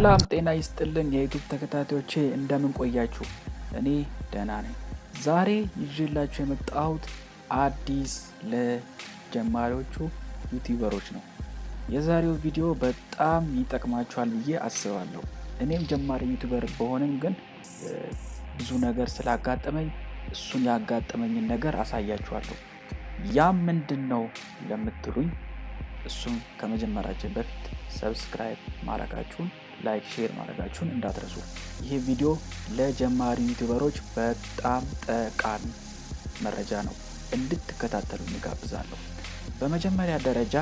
ሰላም ጤና ይስጥልኝ የዩቲዩብ ተከታታዮቼ እንደምን ቆያችሁ? እኔ ደህና ነኝ። ዛሬ ይዤላችሁ የመጣሁት አዲስ ለጀማሪዎቹ ዩቲዩበሮች ነው። የዛሬው ቪዲዮ በጣም ይጠቅማችኋል ብዬ አስባለሁ። እኔም ጀማሪ ዩቲዩበር በሆንም ግን ብዙ ነገር ስላጋጠመኝ እሱን ያጋጠመኝን ነገር አሳያችኋለሁ። ያም ምንድነው ለምትሉኝ እሱን ከመጀመራችን በፊት ሰብስክራይብ ማድረጋችሁን ላይክ ሼር ማድረጋችሁን እንዳትረሱ። ይሄ ቪዲዮ ለጀማሪ ዩቲዩበሮች በጣም ጠቃሚ መረጃ ነው፣ እንድትከታተሉ እንጋብዛለሁ። በመጀመሪያ ደረጃ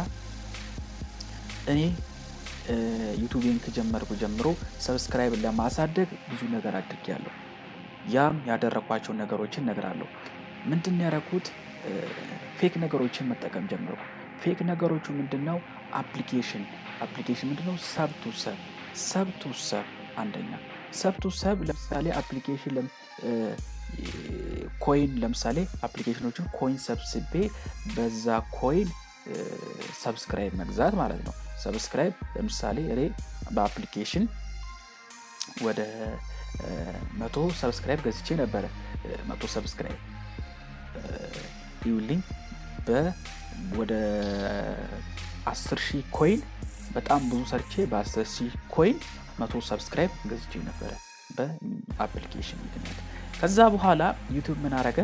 እኔ ዩቲዩብን ከጀመርኩ ጀምሮ ሰብስክራይብ ለማሳደግ ብዙ ነገር አድርጌያለሁ። ያም ያደረኳቸው ነገሮችን እነግራለሁ። ምንድነው ያደረኩት? ፌክ ነገሮችን መጠቀም ጀመርኩ። ፌክ ነገሮቹ ምንድነው? አፕሊኬሽን ምንድነው? ሰብ ቱ ሰብ አንደኛ ሰብ ቱ ሰብ ለምሳሌ አፕሊኬሽን ኮይን ለምሳሌ አፕሊኬሽኖችን ኮይን ሰብስቤ በዛ ኮይን ሰብስክራይብ መግዛት ማለት ነው። ሰብስክራይብ ለምሳሌ እኔ በአፕሊኬሽን ወደ 100 ሰብስክራይብ ገዝቼ ነበር። 100 ሰብስክራይብ ይውልኝ ወደ 10,000 ኮይን በጣም ብዙ ሰርቼ በ10,000 ኮይን 100 ሰብስክራይብ ገዝቼ ነበር በአፕሊኬሽን ምክንያት። ከዛ በኋላ ዩቲዩብ ምን አረገ?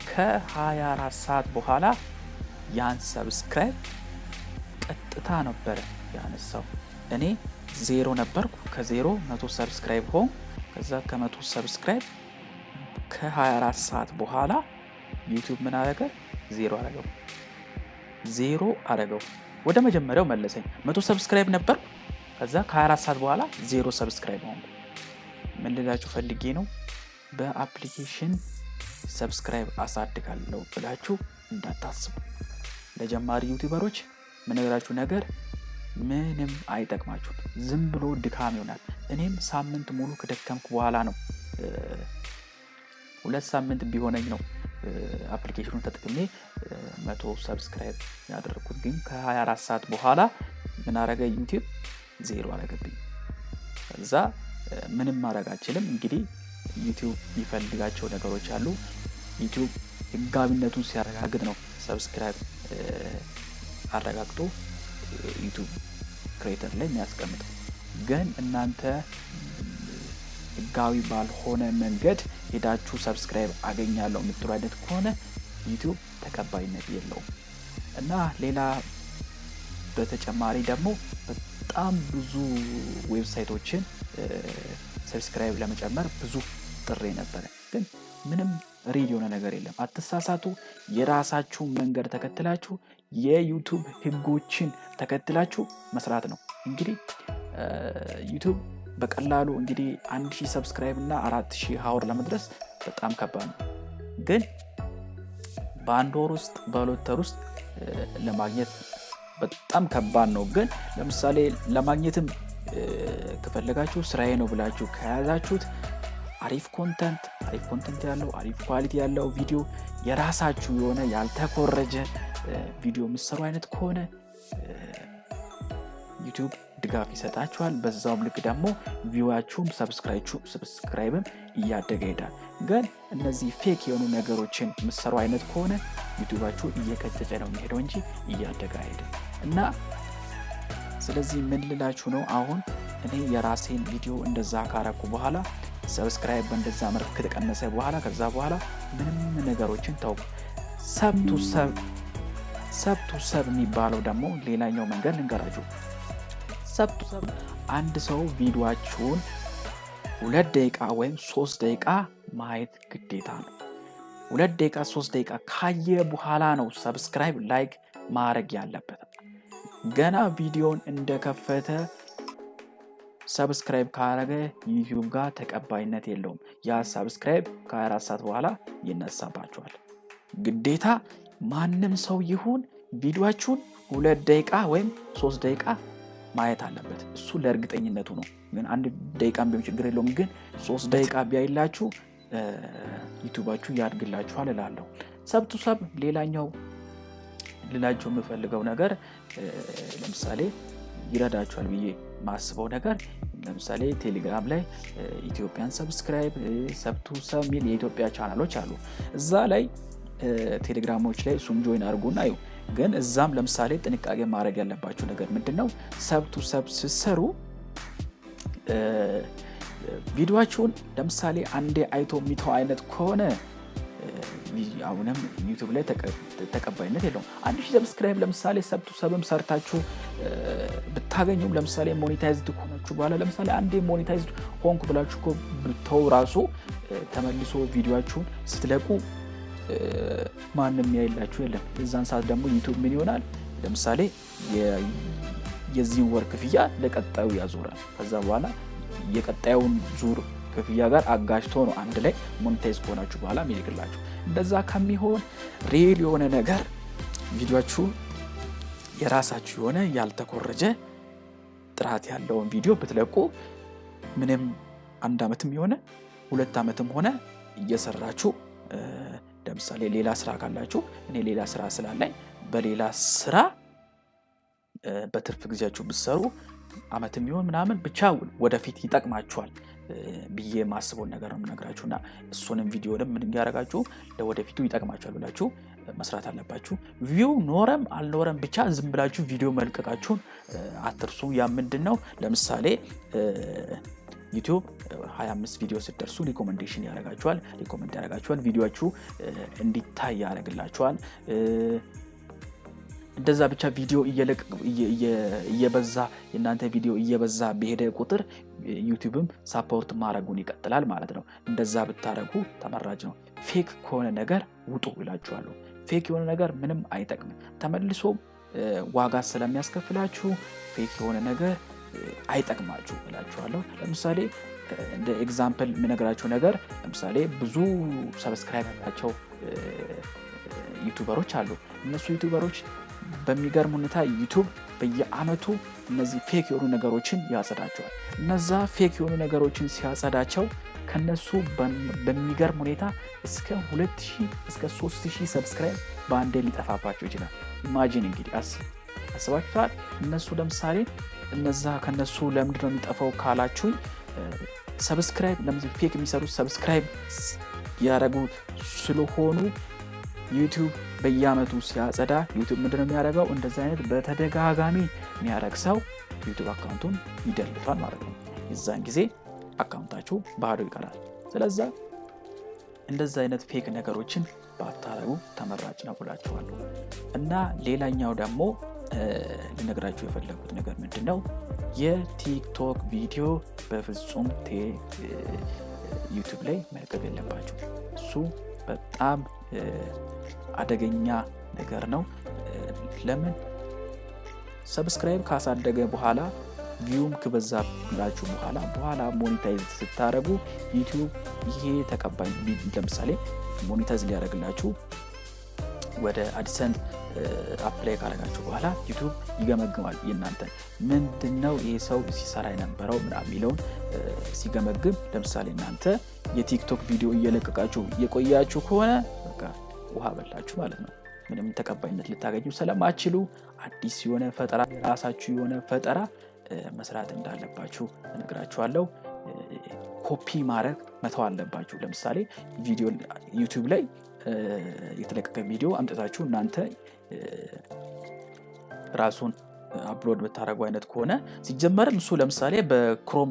ከ24 ሰዓት በኋላ ያን ሰብስክራይብ ቀጥታ ነበር ያነሳው። እኔ 0 ነበርኩ፣ ከ0 100 ሰብስክራይብ ሆን። ከዛ ከ100 ሰብስክራይብ ከ24 ሰዓት በኋላ ዩቲዩብ ምን አረገ? 0 አረገው። ወደ መጀመሪያው መለሰኝ። 100 ሰብስክራይብ ነበር፣ ከዛ ከ24 ሰዓት በኋላ 0 ሰብስክራይብ ሆንኩ። ምን ልላችሁ ፈልጌ ነው? በአፕሊኬሽን ሰብስክራይብ አሳድጋለሁ ብላችሁ እንዳታስቡ። ለጀማሪ ዩቲዩበሮች ምነግራችሁ ነገር ምንም አይጠቅማችሁም። ዝም ብሎ ድካም ይሆናል። እኔም ሳምንት ሙሉ ከደከምኩ በኋላ ነው 2 ሳምንት ቢሆነኝ ነው አፕሊኬሽኑን ተጠቅሜ 100 ሰብስክራይብ ያደረኩት። ግን ከ24 ሰዓት በኋላ ምን አረገ? ዩቲዩብ 0 አረገብኝ። ከዛ ምንም ማድረግ አልችልም። እንግዲህ ዩቲዩብ የሚፈልጋቸው ነገሮች አሉ። ዩቲዩብ ህጋዊነቱን ሲያረጋግጥ ነው ሰብስክራይብ አረጋግጦ ዩቲዩብ ክሬተር ላይ የሚያስቀምጠው። ግን እናንተ ህጋዊ ባልሆነ መንገድ ሄዳችሁ ሰብስክራይብ አገኛለሁ የምትሉ አይነት ከሆነ ዩቲዩብ ተቀባይነት የለውም። እና ሌላ በተጨማሪ ደግሞ በጣም ብዙ ዌብሳይቶችን ሰብስክራይብ ለመጨመር ብዙ ጥሬ ነበር፣ ግን ምንም ሪል የሆነ ነገር የለም። አትሳሳቱ። የራሳችሁ መንገድ ተከትላችሁ የዩቲዩብ ህጎችን ተከትላችሁ መስራት ነው። እንግዲህ ዩቲዩብ በቀላሉ እንግዲህ 1000 ሰብስክራይብ እና 4000 ሀወር ለመድረስ በጣም ከባድ ነው። ግን በአንድ ወር ውስጥ በሁለት ወር ውስጥ ለማግኘት በጣም ከባድ ነው። ግን ለምሳሌ ለማግኘትም ከፈለጋችሁ ስራዬ ነው ብላችሁ ከያዛችሁት አሪፍ ኮንተንት ያለው አሪፍ ኳሊቲ ያለው ቪዲዮ የራሳችሁ የሆነ ያልተኮረጀ ቪዲዮ የምትሰሩ አይነት ከሆነ ዩቲዩብ ድጋፍ ይሰጣችኋል። በዛውም ልክ ደግሞ ቪዋችሁም ሰብስክራይብም እያደገ ይሄዳል። ግን እነዚህ ፌክ የሆኑ ነገሮችን የምትሰሩ አይነት ከሆነ ዩቲዩባችሁ እየቀጨጨ ነው የሚሄደው እንጂ እያደገ አይሄድም። እና ስለዚህ ምን ልላችሁ ነው? አሁን እኔ የራሴን ቪዲዮ እንደዛ ካረኩ በኋላ ሰብስክራይብ በእንደዛ መልክ ከተቀነሰ በኋላ ከዛ በኋላ ምንም ነገሮችን ተውኩ። ሰብ ቱ ሰብ የሚባለው ደግሞ ሌላኛው መንገድ ልንገራችሁ። ሰብ ቱ ሰብ አንድ ሰው ቪዲዮአችሁን 2 ደቂቃ ወይም 3 ደቂቃ ማየት ግዴታ ነው። 2 ደቂቃ 3 ደቂቃ ካየ በኋላ ነው ሰብስክራይብ ላይክ ማድረግ ያለበት። ገና ቪዲዮን እንደከፈተ ሰብስክራይብ ካረገ ዩቲዩብ ጋር ተቀባይነት የለውም። ያ ሰብስክራይብ ከ24 ሰዓት በኋላ ይነሳባችኋል። ግዴታ ማንም ሰው ይሁን ቪዲዮአችሁን 2 ደቂቃ ወይም 3 ደቂቃ ማየት አለበት። እሱ ለእርግጠኝነቱ ነው። ግን 1 ደቂቃም ቢሆን ችግር የለውም። ግን 3 ደቂቃ ቢያይላችሁ ዩቲዩባችሁ ያድግላችኋል እላለሁ። ሰብ ቱ ሰብ ሌላኛው ልላችሁ የምፈልገው ነገር ለምሳሌ ይረዳችኋል ብዬ ማስበው ነገር ለምሳሌ ቴሌግራም ላይ ኢትዮጵያን ሰብስክራይብ ሰብቱ ሰሚል የኢትዮጵያ ቻናሎች አሉ እዛ ላይ ቴሌግራሞች ላይ ሱም ጆይን አድርጉና እዩ ግን እዛም ለምሳሌ ጥንቃቄ ማድረግ ያለባችሁ ነገር ምንድነው ሰብቱ ሲሰሩ ቪዲዮአችሁን ለምሳሌ አንዴ አይቶ የሚተው አይነት ከሆነ አሁንም ዩቲዩብ ላይ ተቀባይነት የለውም 1000 ሰብስክራይብ ለምሳሌ ሰብቱ ሰብም ሰርታችሁ ብታገኙም ለምሳሌ ሞኔታይዝድ ሆናችሁ በኋላ ለምሳሌ አንዴ ሞኔታይዝድ ሆንኩ ብላችሁ ብትተው ራሱ ተመልሶ ቪዲዮአችሁን ስትለቁ ማንንም ያይላችሁ የለም እዛን ሰዓት ደግሞ ዩቲዩብ ምን ይሆናል ለምሳሌ የዚህን ወር ክፍያ ለቀጣዩ ያዞራል ከዛ በኋላ የቀጣዩን ዙር ክፍያ ጋር አጋጭቶ ነው አንድ ላይ ሞኔታይዝ ሆናችሁ በኋላ የሚልክላችሁ እንደዛ ከሚሆን ሪል የሆነ ነገር ቪዲዮአችሁ የራሳችሁ የሆነ ያልተኮረጀ ጥራት ያለውን ቪዲዮ ብትለቁ ምንም አንድ አመትም የሆነ 2 አመትም ሆነ እየሰራችሁ ለምሳሌ ሌላ ስራ ካላችሁ እኔ ሌላ ስራ ስላለኝ በሌላ ስራ በትርፍ ጊዜያችሁ ብትሰሩ አመትም ይሁን ምናምን ብቻ ወደፊት ይጠቅማችኋል ብዬ ማስበው ነገር ነው ነገራችሁና እሱንም ቪዲዮንም ምን ያረጋችሁ ለወደፊቱ ይጠቅማችኋል ብላችሁ መስራት አለባችሁ ቪው ኖረም አልኖረም ብቻ ዝም ብላችሁ ቪዲዮ መልቀቃችሁን አትርሱ ያ ምንድነው ለምሳሌ ዩቲዩብ 25 ቪዲዮ ሲደርሱ ሪኮመንዴሽን ያረጋችኋል ቪዲዮአችሁ እንዲታይ ያረጋግላችኋል እንደዛ ብቻ ቪዲዮ እየበዛ የናንተ ቪዲዮ እየበዛ በሄደ ቁጥር ዩቲዩብም ሰፖርት ማድረጉን ይቀጥላል ማለት ነው እንደዛ ብታረጉ ተመራጭ ነው ፌክ ከሆነ ነገር ውጡ ይላችኋል ፌክ የሆነ ነገር ምንም አይጠቅምም ተመልሶ ዋጋ ስለሚያስከፍላችሁ ፌክ የሆነ ነገር አይጠቅማችሁ ይላችኋል ለምሳሌ እንደ ኤግዛምፕል ምነግራችሁ ነገር ለምሳሌ ብዙ ሰብስክራይብ ያላቸው ዩቲዩበሮች አሉ እነሱ ዩቲዩበሮች በሚገርም ሁኔታ ዩቲዩብ በየአመቱ እነዚህ ፌክ የሆኑ ነገሮችን ያጸዳቸዋል እነዛ ፌክ የሆኑ ነገሮችን ሲያጸዳቸው ከነሱ በሚገርም ሁኔታ እስከ 2000 እስከ 3000 ሰብስክራይብ በአንዴ ሊጠፋባቸው ይችላል ኢማጂን እንግዲህ አስባችኋል እነሱ ለምሳሌ እነዛ ከነሱ ለምንድን ነው የሚጠፋው ካላችሁ ሰብስክራይብ ለምን ፌክ የሚሰሩት ሰብስክራይብ ያረጉ ስለሆኑ ዩቲዩብ በየአመቱ ሲያጸዳ ዩቲዩብ ምንድነው የሚያደርገው እንደዛ አይነት በተደጋጋሚ የሚያረክሰው ዩቲዩብ አካውንቱን ይደልታል ማለት ነው የዛን ጊዜ አካውንታችሁ ባዶ ይቀራል ስለዚህ እንደዛ አይነት ፌክ ነገሮችን ባታረጉ ተመራጭ ነው ብላችኋለሁ እና ሌላኛው ደግሞ ልነግራችሁ የፈለኩት ነገር ምንድነው የቲክቶክ ቪዲዮ በፍጹም ዩቲዩብ ላይ መልቀቅ የለባችሁ እሱ በጣም አደገኛ ነገር ነው ለምን ሰብስክራይብ ካሳደገ በኋላ ቪውም ከበዛላችሁ በኋላ ሞኔታይዝ ስታረጉ ዩቲዩብ ይሄ ተቀባይ ለምሳሌ ሞኔታይዝ ሊያደርግላችሁ ወደ አድሰንስ አፕላይ ካረጋችሁ በኋላ ዩቲዩብ ይገመግማል የናንተ ምንድነው ይሄ ሰው ሲሰራ የነበረው ምናምን የሚለውን ሲገመግም ለምሳሌ እናንተ የቲክቶክ ቪዲዮ እየለቀቃችሁ የቆያችሁ ከሆነ በቃ ውሃ በላችሁ ማለት ነው ምንም ተቀባይነት ልታገኙ ስለማትችሉ አዲስ የሆነ ፈጠራ ራሳችሁ የሆነ ፈጠራ መስራት እንዳለባችሁ እነግራችኋለሁ ኮፒ ማድረግ መተው አለባችሁ ለምሳሌ ቪዲዮ ዩቲዩብ ላይ የተለቀቀ ቪዲዮ አምጥታችሁ እናንተ ራሱን አፕሎድ ብታረጉ አይነት ከሆነ ሲጀመርም እሱ ለምሳሌ በክሮም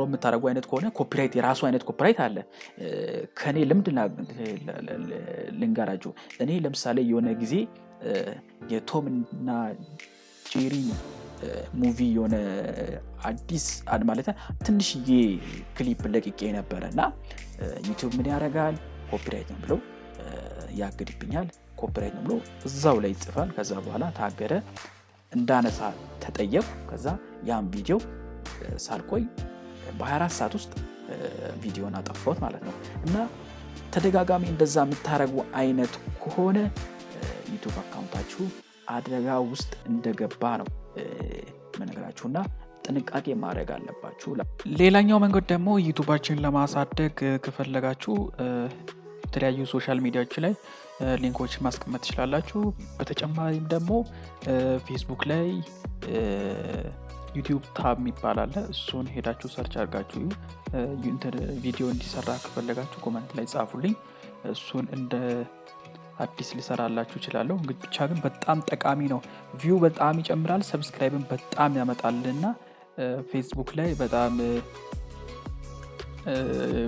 የምታረጉ አይነት ከሆነ ኮፒራይት የራሱ አይነት ኮፒራይት አለ ከኔ ልምድ ልንገራችሁ እኔ ለምሳሌ የሆነ ጊዜ የቶም እና ጄሪ ሙቪ የሆነ አዲስ ማለት ትንሽዬ ክሊፕ ለቅቄ ነበርና ዩቲዩብ ምን ያደርጋል ኮፒራይት ነው ብሎ ያግድብኛል ኮፒራይት ነው ብሎ እዛው ላይ ይጽፋል ከዛ በኋላ ታገደ እንዳነሳ ተጠየቁ ከዛ ያን ቪዲዮ ሳልቆይ በ24 ሰዓት ውስጥ ቪዲዮን አጠፋሁት ማለት ነው እና ተደጋጋሚ እንደዛ የምታረጉ አይነት ከሆነ ዩቲዩብ አካውንታችሁ አደጋ ውስጥ እንደገባ ነው መነግራችሁና ጥንቃቄ ማድረግ አለባችሁ ሌላኛው መንገድ ደግሞ ዩቲዩባችንን ለማሳደግ ከፈለጋችሁ የተለያዩ ሶሻል ሚዲያዎች ላይ ሊንኮች ማስቀመጥ ትችላላችሁ። በተጨማሪም ደግሞ ፌስቡክ ላይ ዩቲዩብ ታብ የሚባል አለ። እሱን ሄዳችሁ ሰርች አድርጋችሁ ቪዲዮ እንዲሰራ ከፈለጋችሁ ኮመንት ላይ ጻፉልኝ። እሱን እንደ አዲስ ሊሰራላችሁ እችላለሁ። ብቻ ግን በጣም ጠቃሚ ነው። ቪው በጣም ይጨምራል፣ ሰብስክራይብን በጣም ያመጣልና ፌስቡክ ላይ በጣም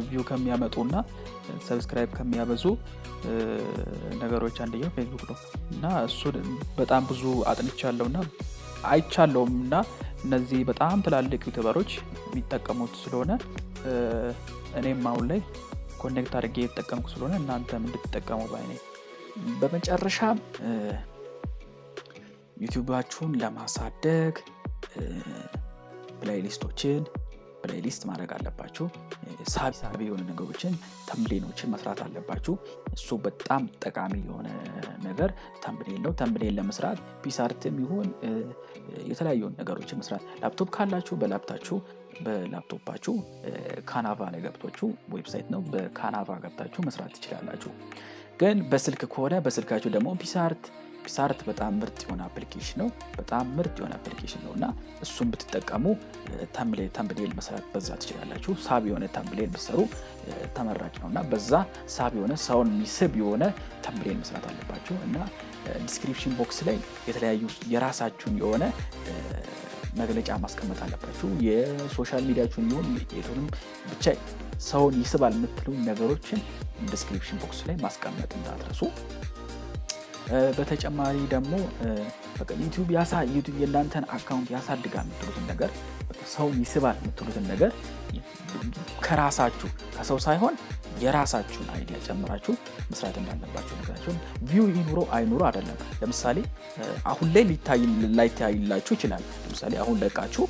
ቪው ከሚያመጡና ሰብስክራይብ ከሚያበዙ ነገሮች አንደኛው ፌስቡክ ነው እና እሱን በጣም ብዙ አጥንቻለሁና አይቻለሁምና እነዚህ በጣም ትላልቅ ዩቲዩበሮች የሚጠቀሙት ስለሆነ እኔም አሁን ላይ ኮኔክት አድርጌ እየተጠቀምኩ ስለሆነ እናንተም እንድትጠቀሙ ባይ ነኝ። በመጨረሻ ዩቲዩባችሁን ለማሳደግ ፕሌሊስት ማድረግ አለባችሁ። ሳቢ የሆነ ነገሮችን ተምብሌኖችን መስራት አለባችሁ። እሱ በጣም ጠቃሚ የሆነ ነገር ተምብሌን ነው። ተምብሌን ለመስራት ፒሳርትም ይሁን የተለያዩ ነገሮችን መስራት ላፕቶፕ ካላችሁ በላፕቶፓችሁ ካናቫ ላይ ገብታችሁ ዌብሳይት ነው በካናቫ ገብታችሁ መስራት ትችላላችሁ። ግን በስልክ ከሆነ በስልካችሁ ደግሞ ፒሳርት በጣም ምርጥ የሆነ አፕሊኬሽን ነውና እሱን ብትጠቀሙ ተምብሌን መስራት በዛ ትችላላችሁ። ሳቢ የሆነ ተምብሌን ብትሰሩ ተመራጭ ነውና በዛ ሳቢ የሆነ ሰውን የሚስብ የሆነ ተምብሌን መስራት አለባችሁ እና ዲስክሪፕሽን ቦክስ ላይ የተለያዩ የራሳችሁን የሆነ መግለጫ ማስቀመጥ አለባችሁ። የሶሻል ሚዲያችሁን ይሁን የቱንም ብቻ ሰውን ይስባል የምትሉ ነገሮችን ዲስክሪፕሽን ቦክስ ላይ ማስቀመጥ እንዳትረሱ። በተጨማሪ ደግሞ ዩቲዩብ የእናንተን አካውንት ያሳድጋል የምትሉትን ነገር ሰው ይስባል የምትሉትን ነገር ከሰው ሳይሆን የራሳችሁን አይዲያ ጨምራችሁ መስራት እንዳለባችሁ ነገራችሁን። ቪው ይኑሮ አይኑሮ አይደለም። ለምሳሌ አሁን ላይ ላይታይላችሁ ይችላል። ለምሳሌ አሁን ለቃችሁ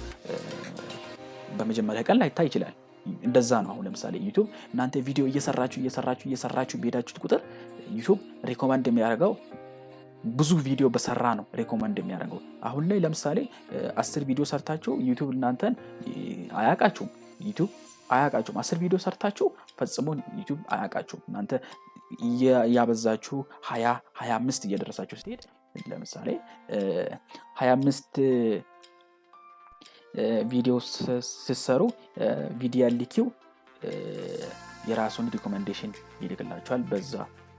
በመጀመሪያ ቀን ላይታይ ይችላል። እንደዛ ነው። አሁን ለምሳሌ ዩቲዩብ እናንተ ቪዲዮ እየሰራችሁ ቢሄዳችሁት ቁጥር ዩቲዩብ ሪኮመንድ የሚያደርገው ብዙ ቪዲዮ በሰራ ነው ሪኮመንድ የሚያደርገው። አሁን ላይ ለምሳሌ 10 ቪዲዮ ሰርታችሁ ዩቲዩብ እናንተን አያውቃችሁም። 10 ቪዲዮ ሰርታችሁ ፈጽሞ ዩቲዩብ አያውቃችሁም። እናንተ ያበዛችሁ 25 እየደረሳችሁ ስትሄድ ለምሳሌ 25 ቪዲዮ ስትሰሩ ቪዲዮ ሊኪው የራሱን ሪኮመንዴሽን ይልክላችኋል በዛ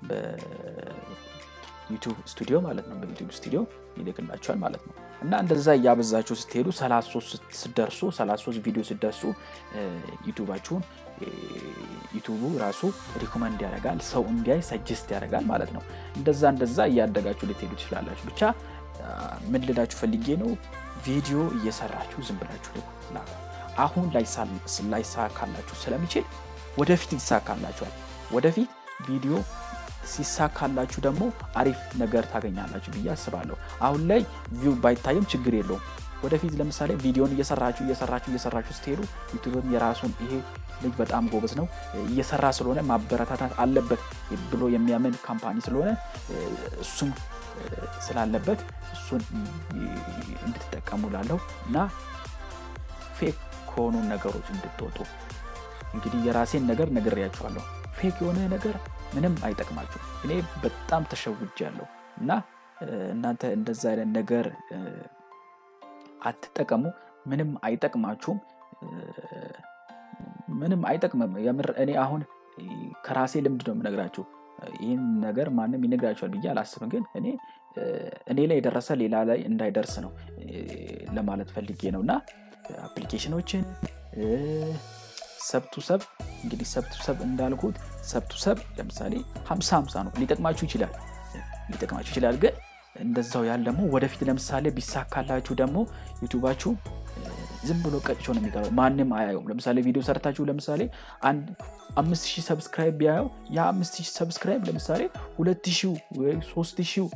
በዩቲዩብ ስቱዲዮ ማለት ነው። በዩቲዩብ ስቱዲዮ ይልክላችኋል ማለት ነው። እና እንደዛ ያበዛችሁ ስትሄዱ 33 ቪዲዮ ስትደርሱ ዩቲዩቡ ራሱ ሪኮመንድ ያደርጋል፣ ሰው እንዲያይ ሰጀስት ያደርጋል ማለት ነው። እንደዛ እያደጋችሁ ልትሄዱ ትችላላችሁ። ብቻ ምን ልላችሁ ፈልጌ ነው ቪዲዮ እየሰራችሁ ዝም ብላችሁ ልኩ። አሁን ላይሳካላችሁ ስለሚችል ወደፊት ይሳካላችኋል። ወደፊት ቪዲዮ ሲሳካላችሁ ደግሞ አሪፍ ነገር ታገኛላችሁ ብዬ አስባለሁ። አሁን ላይ ቪው ባይታይም ችግር የለውም። ወደፊት ለምሳሌ ቪዲዮን እየሰራችሁ ስትሄዱ ዩቲዩብም የራሱን ይሄ ልጅ በጣም ጎበዝ ነው እየሰራ ስለሆነ ማበረታታት አለበት ብሎ የሚያምን ካምፓኒ ስለሆነ እሱም ስላለበት እሱን እንድትጠቀሙ ላለሁ እና ፌክ ከሆኑ ነገሮች እንድትወጡ። እንግዲህ የራሴን ነገር ነግሬያችኋለሁ። ፌክ የሆነ ነገር ምንም አይጠቅማችሁ። እኔ በጣም ተሸውጃለሁ እና እናንተ እንደዛ አይነት ነገር አትጠቀሙ። ምንም አይጠቅማችሁም። ምንም አይጠቅምም። የምር እኔ አሁን ከራሴ ልምድ ነው የምነግራችሁ። ይህን ነገር ማንም ይነግራችኋል ብዬ አላስብም። ግን እኔ ላይ የደረሰ ሌላ ላይ እንዳይደርስ ነው ለማለት ፈልጌ ነውና አፕሊኬሽኖችን ሰብቱሰብ እንግዲህ ሰብቱሰብ እንዳልኩት ሰብቱሰብ ለምሳሌ 50 ነው ሊጠቅማችሁ ይችላል። ግን እንደዛው ያለ ደግሞ ወደፊት ለምሳሌ ቢሳካላችሁ ደግሞ ዩቲዩባችሁ ዝም ብሎ ቀጭቶ ነው የሚቀረው፣ ማንም አያየውም። ለምሳሌ ቪዲዮ ሰርታችሁ ለምሳሌ 5000 ሰብስክራይብ ቢያየው ያ 5000 ሰብስክራይብ ለምሳሌ 2000 ወይ 3000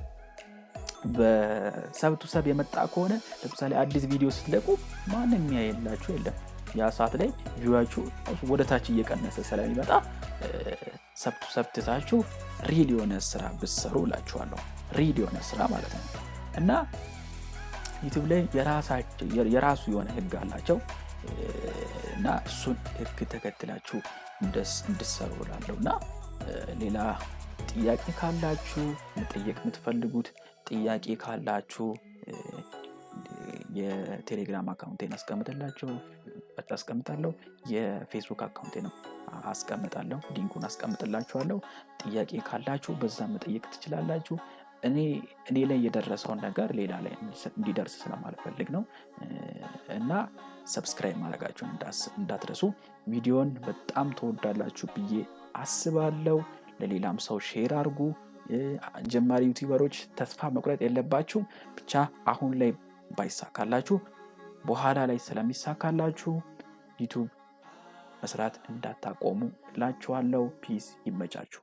በሰብቱሰብ የመጣ ከሆነ ለምሳሌ አዲስ ቪዲዮ ስትለቁ ማንም ያየላችሁ የለም። ያ ሰዓት ላይ ቪዋችሁ ወደ ታች እየቀነሰ ስለሚመጣ ሰብቱሰብታችሁ ሪል የሆነ ስራ ብትሰሩ እላችኋለሁ። ሪል የሆነ ስራ ማለት ነው። እና ዩቲዩብ ላይ የራሱ የሆነ ህግ አላቸው እና እሱን ህግ ተከትላችሁ እንድትሰሩ እላለሁና ሌላ ጥያቄ ካላችሁ መጠየቅ የምትፈልጉት ጥያቄ ካላችሁ የቴሌግራም አካውንቴን አስቀምጣለሁ የፌስቡክ አካውንቴንም አስቀምጣለሁ ሊንኩን አስቀምጥላችኋለሁ ጥያቄ ካላችሁ በዛ መጠየቅ ትችላላችሁ እኔ ላይ የደረሰውን ነገር ሌላ ላይ እንዲደርስ ስለማልፈልግ ነው እና ሰብስክራይብ ማድረጋችሁን እንዳትረሱ ቪዲዮን በጣም ተወዳላችሁ ብዬ አስባለሁ ለሌላም ሰው ሼር አድርጉ ጀማሪ ዩቲዩበሮች ተስፋ መቁረጥ የለባችሁ ብቻ አሁን ላይ ባይሳካላችሁ በኋላ ላይ ስለሚሳካላችሁ ዩቲዩብ መስራት እንዳታቆሙ እላችኋለሁ ፒስ ይመቻችሁ